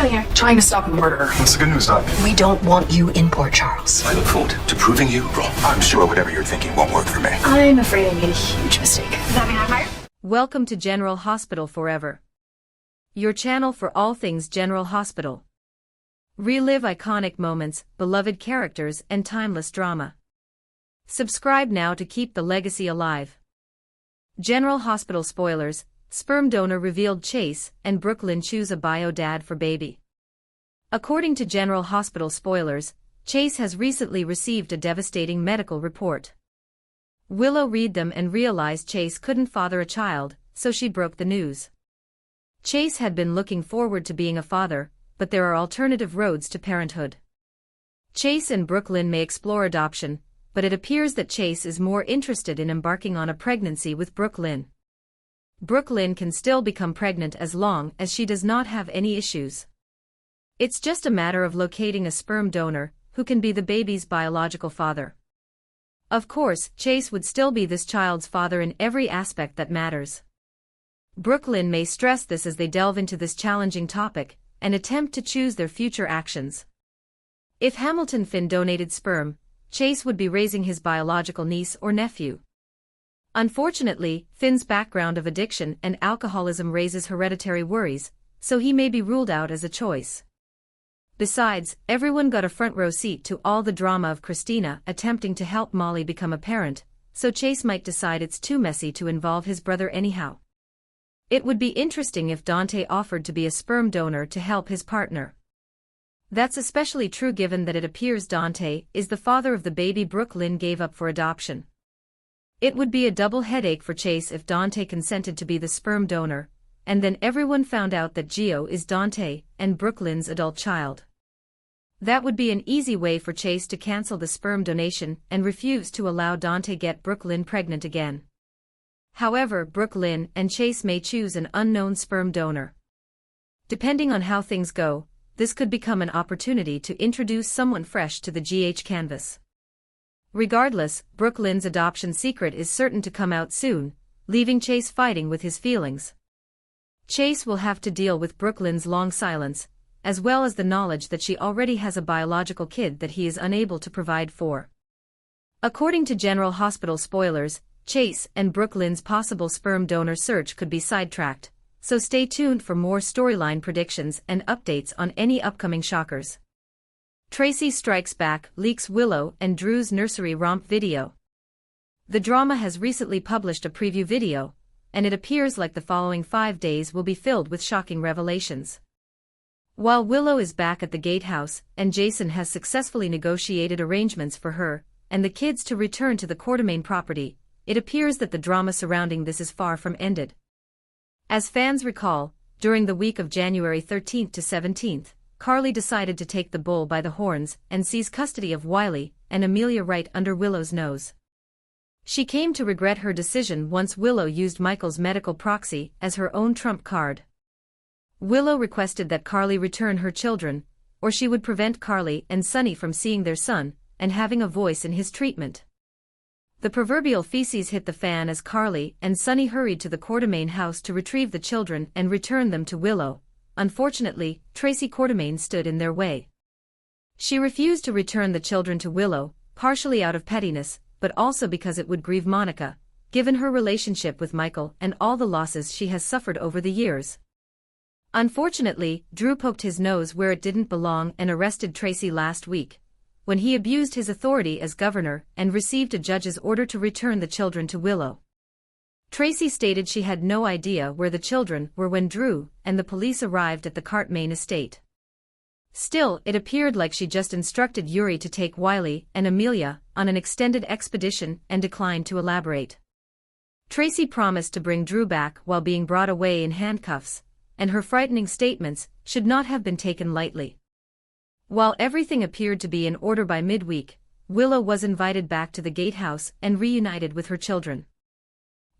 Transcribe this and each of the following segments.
doing here? Trying to stop a murderer. What's the good news, Doc? We don't want you in Port Charles. I look forward to proving you wrong. I'm sure whatever you're thinking won't work for me. I'm afraid I made a huge mistake. Does that mean I'm hired? Welcome to General Hospital Forever. Your channel for all things General Hospital. Relive iconic moments, beloved characters, and timeless drama. Subscribe now to keep the legacy alive. General Hospital spoilers: sperm donor revealed Chase and Brook Lynn choose a bio dad for baby. According to General Hospital spoilers, Chase has recently received a devastating medical report. Willow read them and realized Chase couldn't father a child, so she broke the news. Chase had been looking forward to being a father, but there are alternative roads to parenthood. Chase and Brook Lynn may explore adoption, but it appears that Chase is more interested in embarking on a pregnancy with Brook Lynn. Brook Lynn can still become pregnant as long as she does not have any issues. It's just a matter of locating a sperm donor who can be the baby's biological father. Of course, Chase would still be this child's father in every aspect that matters. Brook Lynn may stress this as they delve into this challenging topic and attempt to choose their future actions. If Hamilton Finn donated sperm, Chase would be raising his biological niece or nephew. Unfortunately, Finn's background of addiction and alcoholism raises hereditary worries, so he may be ruled out as a choice. Besides, everyone got a front row seat to all the drama of Christina attempting to help Molly become a parent, so Chase might decide it's too messy to involve his brother anyhow. It would be interesting if Dante offered to be a sperm donor to help his partner. That's especially true given that it appears Dante is the father of the baby Brook Lynn gave up for adoption. It would be a double headache for Chase if Dante consented to be the sperm donor, and then everyone found out that Gio is Dante and Brook Lynn's adult child. That would be an easy way for Chase to cancel the sperm donation and refuse to allow Dante get Brook Lynn pregnant again. However, Brook Lynn and Chase may choose an unknown sperm donor. Depending on how things go, this could become an opportunity to introduce someone fresh to the GH canvas. Regardless, Brook Lynn's adoption secret is certain to come out soon, leaving Chase fighting with his feelings. Chase will have to deal with Brook Lynn's long silence, as well as the knowledge that she already has a biological kid that he is unable to provide for. According to General Hospital spoilers, Chase and Brook Lynn's possible sperm donor search could be sidetracked, so stay tuned for more storyline predictions and updates on any upcoming shockers. Tracy Strikes Back leaks Willow and Drew's nursery romp video. The drama has recently published a preview video, and it appears like the following 5 days will be filled with shocking revelations. While Willow is back at the gatehouse and Jason has successfully negotiated arrangements for her and the kids to return to the Quartermain property, it appears that the drama surrounding this is far from ended. As fans recall, during the week of January 13th to 17th, Carly decided to take the bull by the horns and seize custody of Wiley and Amelia right under Willow's nose. She came to regret her decision once Willow used Michael's medical proxy as her own trump card. Willow requested that Carly return her children, or she would prevent Carly and Sonny from seeing their son and having a voice in his treatment. The proverbial feces hit the fan as Carly and Sonny hurried to the Quartermain house to retrieve the children and return them to Willow. Unfortunately, Tracy Quartermain stood in their way. She refused to return the children to Willow, partially out of pettiness, but also because it would grieve Monica, given her relationship with Michael and all the losses she has suffered over the years. Unfortunately, Drew poked his nose where it didn't belong and arrested Tracy last week, when he abused his authority as governor and received a judge's order to return the children to Willow. Tracy stated she had no idea where the children were when Drew and the police arrived at the Quartermain estate. Still, it appeared like she just instructed Yuri to take Wiley and Amelia on an extended expedition and declined to elaborate. Tracy promised to bring Drew back while being brought away in handcuffs, and her frightening statements should not have been taken lightly. While everything appeared to be in order by midweek, Willow was invited back to the gatehouse and reunited with her children.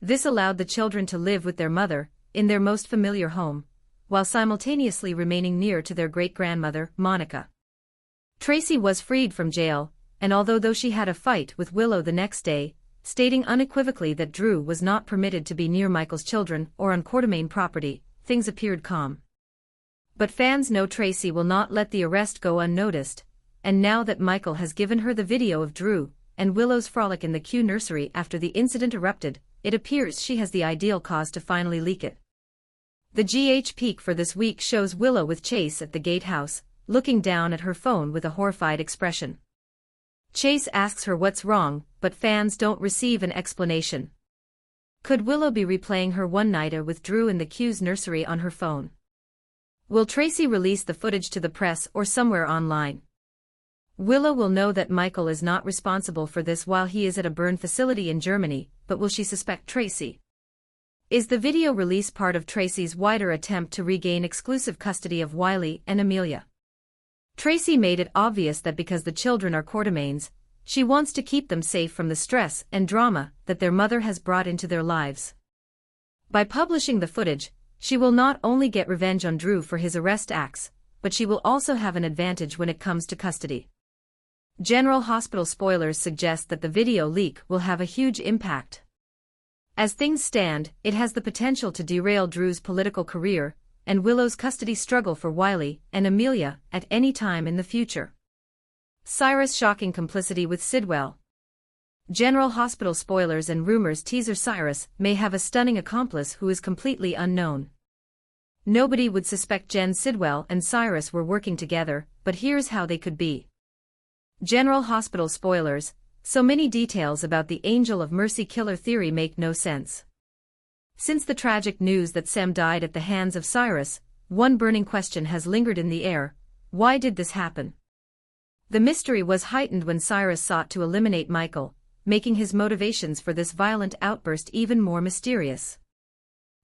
This allowed the children to live with their mother, in their most familiar home, while simultaneously remaining near to their great-grandmother, Monica. Tracy was freed from jail, and although she had a fight with Willow the next day, stating unequivocally that Drew was not permitted to be near Michael's children or on Quartermain property, things appeared calm. But fans know Tracy will not let the arrest go unnoticed, and now that Michael has given her the video of Drew and Willow's frolic in the Q nursery after the incident erupted, it appears she has the ideal cause to finally leak it. The GH peek for this week shows Willow with Chase at the gatehouse, looking down at her phone with a horrified expression. Chase asks her what's wrong, but fans don't receive an explanation. Could Willow be replaying her one-nighter with Drew in the Q's nursery on her phone? Will Tracy release the footage to the press or somewhere online? Willow will know that Michael is not responsible for this while he is at a burn facility in Germany, but will she suspect Tracy? Is the video release part of Tracy's wider attempt to regain exclusive custody of Wiley and Amelia? Tracy made it obvious that because the children are Quartermaines, she wants to keep them safe from the stress and drama that their mother has brought into their lives. By publishing the footage, she will not only get revenge on Drew for his arrest acts, but she will also have an advantage when it comes to custody. General Hospital spoilers suggest that the video leak will have a huge impact. As things stand, it has the potential to derail Drew's political career and Willow's custody struggle for Wiley and Amelia at any time in the future. Cyrus' shocking complicity with Sidwell. General Hospital spoilers and rumors teaser Cyrus may have a stunning accomplice who is completely unknown. Nobody would suspect Jen Sidwell and Cyrus were working together, but here's how they could be. General Hospital spoilers, so many details about the Angel of Mercy killer theory make no sense. Since the tragic news that Sam died at the hands of Cyrus, one burning question has lingered in the air: why did this happen? The mystery was heightened when Cyrus sought to eliminate Michael, making his motivations for this violent outburst even more mysterious.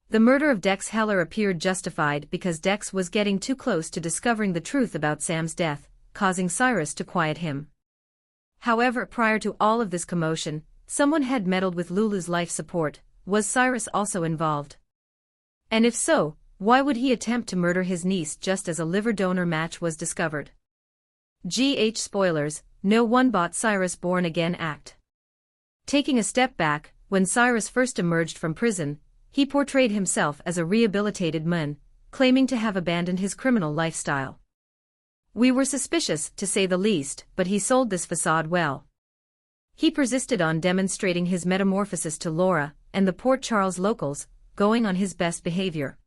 The murder of Dex Heller appeared justified because Dex was getting too close to discovering the truth about Sam's death, causing Cyrus to quiet him. However, prior to all of this commotion, someone had meddled with Lulu's life support. Was Cyrus also involved? And if so, why would he attempt to murder his niece just as a liver donor match was discovered? GH spoilers, no one bought Cyrus' Born Again act. Taking a step back, when Cyrus first emerged from prison, he portrayed himself as a rehabilitated man, claiming to have abandoned his criminal lifestyle. We were suspicious, to say the least, but he sold this facade well. He persisted on demonstrating his metamorphosis to Laura and the Port Charles locals, going on his best behavior.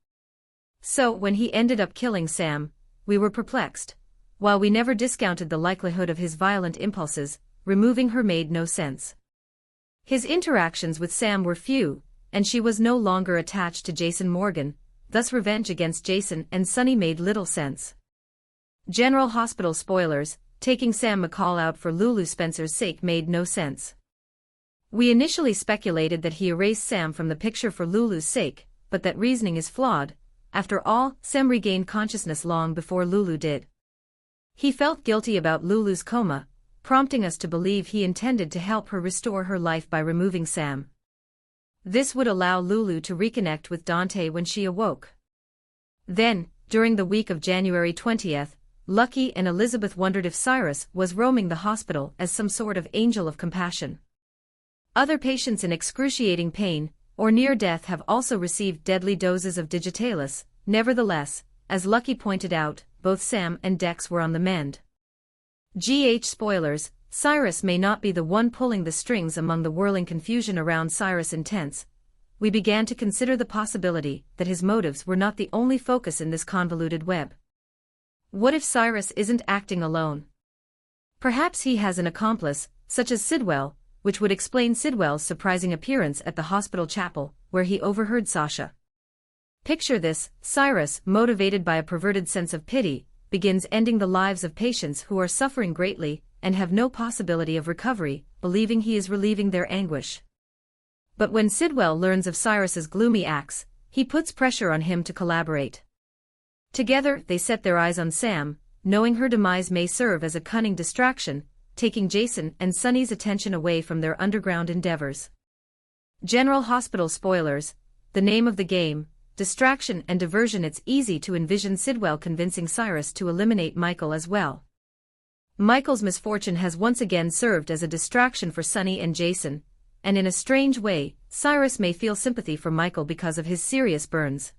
So, when he ended up killing Sam, we were perplexed. While we never discounted the likelihood of his violent impulses, removing her made no sense. His interactions with Sam were few, and she was no longer attached to Jason Morgan, thus revenge against Jason and Sonny made little sense. General Hospital spoilers, taking Sam McCall out for Lulu Spencer's sake made no sense. We initially speculated that he erased Sam from the picture for Lulu's sake, but that reasoning is flawed. After all, Sam regained consciousness long before Lulu did. He felt guilty about Lulu's coma, prompting us to believe he intended to help her restore her life by removing Sam. This would allow Lulu to reconnect with Dante when she awoke. Then, during the week of January 20th, Lucky and Elizabeth wondered if Cyrus was roaming the hospital as some sort of angel of compassion. Other patients in excruciating pain or near death have also received deadly doses of digitalis. Nevertheless, as Lucky pointed out, both Sam and Dex were on the mend. GH spoilers, Cyrus may not be the one pulling the strings among the whirling confusion around Cyrus' intents. We began to consider the possibility that his motives were not the only focus in this convoluted web. What if Cyrus isn't acting alone? Perhaps he has an accomplice, such as Sidwell, which would explain Sidwell's surprising appearance at the hospital chapel, where he overheard Sasha. Picture this: Cyrus, motivated by a perverted sense of pity, begins ending the lives of patients who are suffering greatly and have no possibility of recovery, believing he is relieving their anguish. But when Sidwell learns of Cyrus's gloomy acts, he puts pressure on him to collaborate. Together, they set their eyes on Sam, knowing her demise may serve as a cunning distraction, taking Jason and Sonny's attention away from their underground endeavors. General Hospital spoilers, the name of the game, distraction and diversion. It's easy to envision Sidwell convincing Cyrus to eliminate Michael as well. Michael's misfortune has once again served as a distraction for Sonny and Jason, and in a strange way, Cyrus may feel sympathy for Michael because of his serious burns.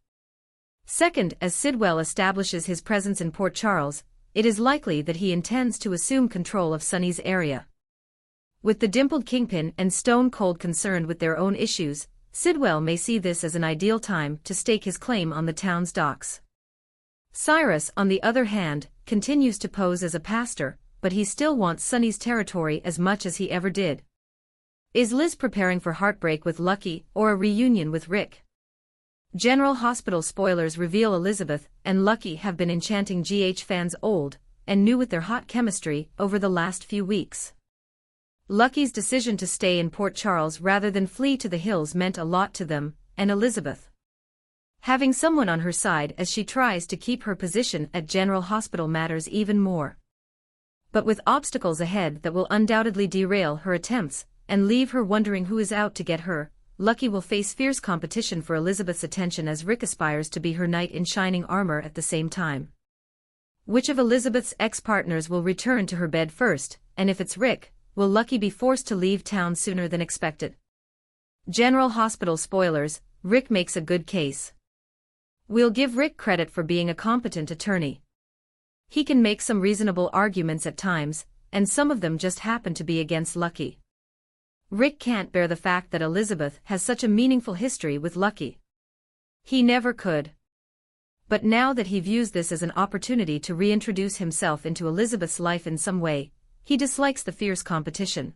Second, as Sidwell establishes his presence in Port Charles, it is likely that he intends to assume control of Sonny's area. With the dimpled kingpin and Stone Cold concerned with their own issues, Sidwell may see this as an ideal time to stake his claim on the town's docks. Cyrus, on the other hand, continues to pose as a pastor, but he still wants Sonny's territory as much as he ever did. Is Liz preparing for heartbreak with Lucky or a reunion with Rick? General Hospital spoilers reveal Elizabeth and Lucky have been enchanting GH fans old and new with their hot chemistry over the last few weeks. Lucky's decision to stay in Port Charles rather than flee to the hills meant a lot to them, and Elizabeth. Having someone on her side as she tries to keep her position at General Hospital matters even more. But with obstacles ahead that will undoubtedly derail her attempts and leave her wondering who is out to get her, Lucky will face fierce competition for Elizabeth's attention as Rick aspires to be her knight in shining armor at the same time. Which of Elizabeth's ex-partners will return to her bed first, and if it's Rick, will Lucky be forced to leave town sooner than expected? General Hospital spoilers, Rick makes a good case. We'll give Rick credit for being a competent attorney. He can make some reasonable arguments at times, and some of them just happen to be against Lucky. Rick can't bear the fact that Elizabeth has such a meaningful history with Lucky. He never could. But now that he views this as an opportunity to reintroduce himself into Elizabeth's life in some way, he dislikes the fierce competition.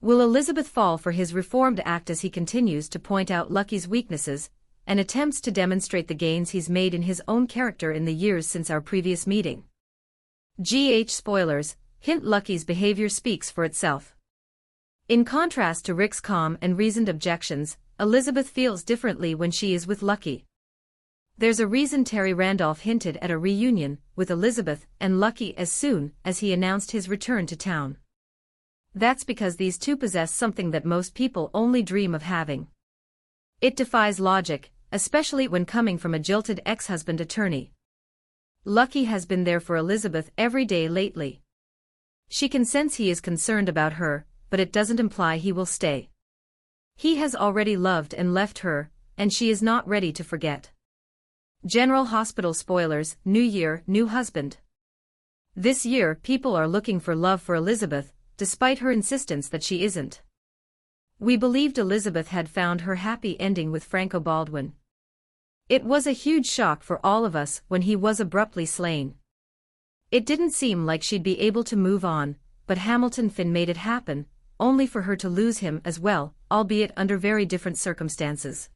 Will Elizabeth fall for his reformed act as he continues to point out Lucky's weaknesses and attempts to demonstrate the gains he's made in his own character in the years since our previous meeting? GH spoilers, hint Lucky's behavior speaks for itself. In contrast to Rick's calm and reasoned objections, Elizabeth feels differently when she is with Lucky. There's a reason Terry Randolph hinted at a reunion with Elizabeth and Lucky as soon as he announced his return to town. That's because these two possess something that most people only dream of having. It defies logic, especially when coming from a jilted ex-husband attorney. Lucky has been there for Elizabeth every day lately. She can sense he is concerned about her, but it doesn't imply he will stay. He has already loved and left her, and she is not ready to forget. General Hospital spoilers, new year, new husband. This year people are looking for love for Elizabeth, despite her insistence that she isn't. We believed Elizabeth had found her happy ending with Franco Baldwin. It was a huge shock for all of us when he was abruptly slain. It didn't seem like she'd be able to move on, but Hamilton Finn made it happen, only for her to lose him as well, albeit under very different circumstances.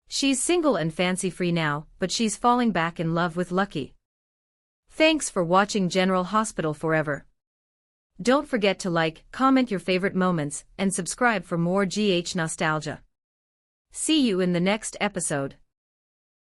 She's single and fancy-free now, but she's falling back in love with Lucky. Thanks for watching General Hospital Forever. Don't forget to like, comment your favorite moments, and subscribe for more GH nostalgia. See you in the next episode.